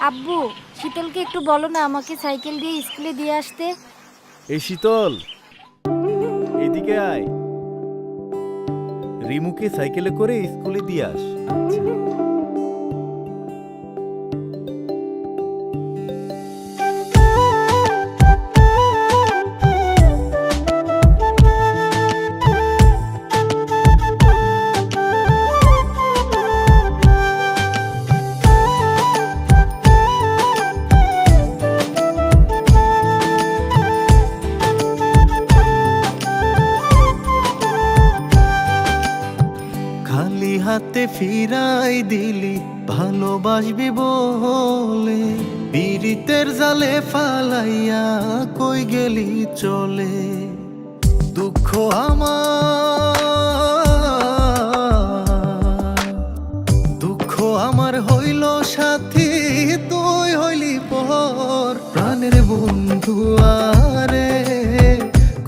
আব্বু, শীতলকে একটু বলো না আমাকে সাইকেল দিয়ে স্কুলে দিয়ে আসতে। এই শীতল, এদিকে আয়। রিমুকে সাইকেলে করে স্কুলে দিয়ে আস। আচ্ছা। খালি হাতে ফিরাই দিলি ভালোবাসবি বলে, পীড়িতের জালে ফালাইয়া কই গেলি চলে। দুঃখ আমার হইল সাথী, তুই হইলি পর। প্রাণের বন্ধু আরে,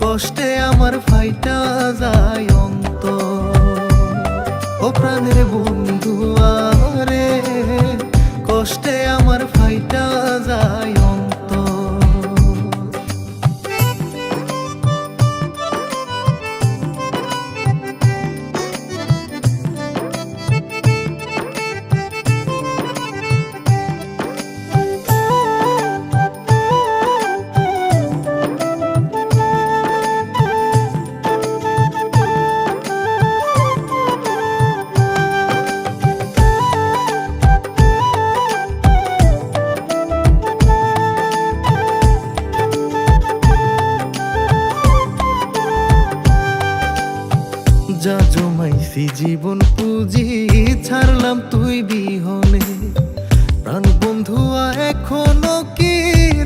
কষ্টে আমার ফাইটা যায় অন্তর। ও প্রাণের বন্ধু আরে, কষ্টে আমার ফাইটা যায় অন্তর। যা জমাইছি জীবন পুঁজি, ছাড়লাম তুই বিহনে। প্রাণ বন্ধুয়া এখনো কি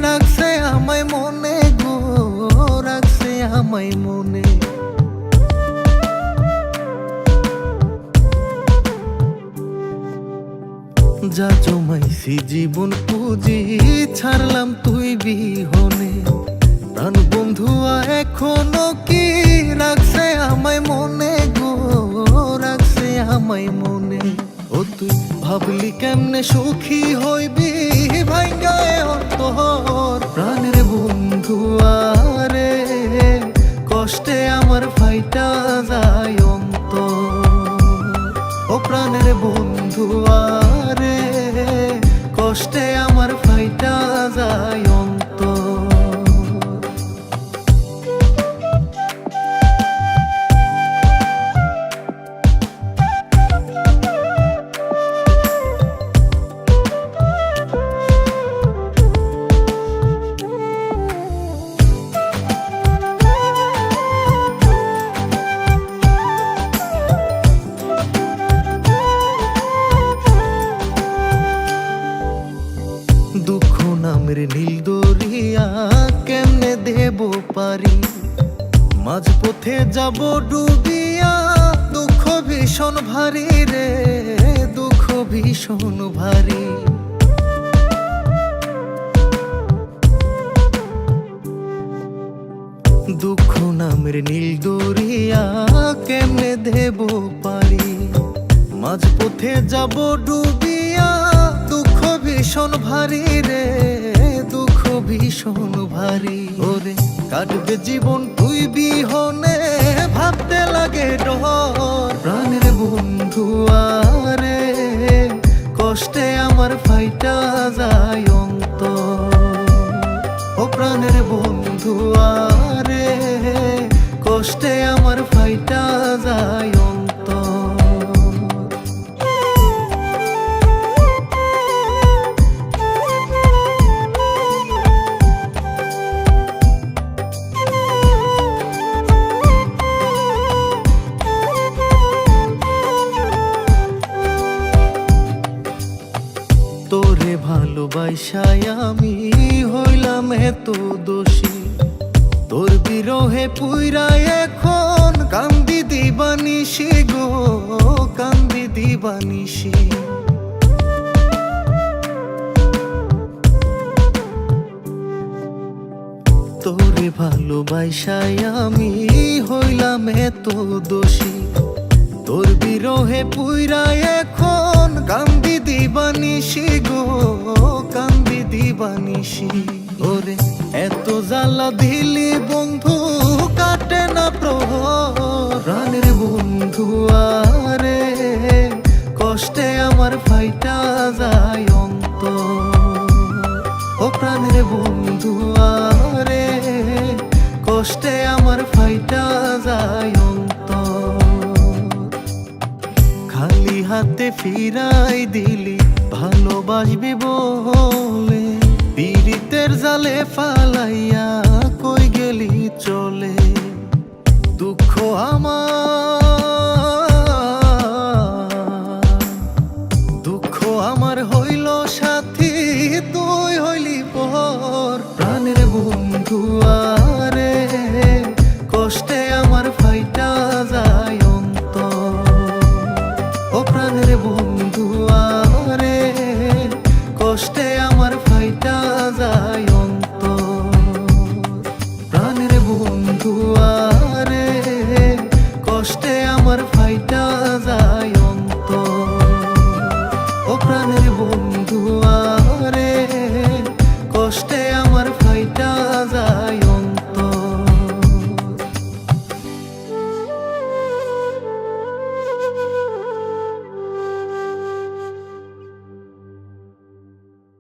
রাখছে আমায় মনে গো, রাখছে আমায় মনে। যা জমাইছি জীবন পুঁজি, ছাড়লাম তুই বিহনে। প্রাণ বন্ধুয়া এখনো কি রাখছে আমায় মনে গো, রাখছে আমায় মনে। ও তুই ভাবলি কেমনে সুখী হইবি ভাঙ্গায় অন্তর। প্রাণের বন্ধু আরে, কষ্টে আমার ফাইটা যায় অন্তর। ও প্রাণের বন্ধু আরে, কষ্টে আমার ফাইটা যায় অন্তর। দুঃখ নামের নীল দরিয়া কেমনে দেব পারি, মাঝপথে যাব ডুবিয়া। দুঃখ ভীষণ ভারী রে, দুঃখ ভীষণ ভারী। দুঃখ নামের নীল দরিয়া কেমনে দেব পারি, মাঝপথে যাব ডুবিয়া। দুঃখ ভীষণ ভারী রে, দুঃখ ভীষণ ভারী। ওরে কাটবে জীবন তুই বিহনে, ভাবতে লাগে ডর। প্রাণের বন্ধু আরে, কষ্টে আমার ফাইটা যায় অন্তর। ও প্রাণের বন্ধু আরে, কষ্টে আমার ফাইটা যায় অন্তর। তোরে ভালোবাসায় আমি হইলাম এত দোষী, তোর বিরহে পুইরা এখন কান্দি দিবানিশি গো, কান্দি দিবানিশি। তোরে ভালোবাসায় আমি হইলাম এত দোষী, তোর বিরহে পুইরা এখন কান্দি দিবানিশি গো, কান্দি দিবানিশি। ওরে এত জ্বালা দিলি বন্ধু, কাটে না প্রহর। প্রাণের বন্ধু আরে, কষ্টে আমার ফাইটা যায় অন্তর। ও প্রাণের বন্ধু আরে, কষ্টে আমার ফাইটা যায় অন্তর। খালি হাতে ফিরাই দিলি ভালোবাসবি বলে, পীড়িতের জালে ফালাইয়া কই গেলি চলে। দুঃখ আমার হইল সাথী, তুই হইলি পর। প্রাণের বন্ধু আরে, কষ্টে আমার ফাইটা যায় অন্তর। ও প্রাণের বন্ধু আরে, কষ্টে আমার ফাইটা যায়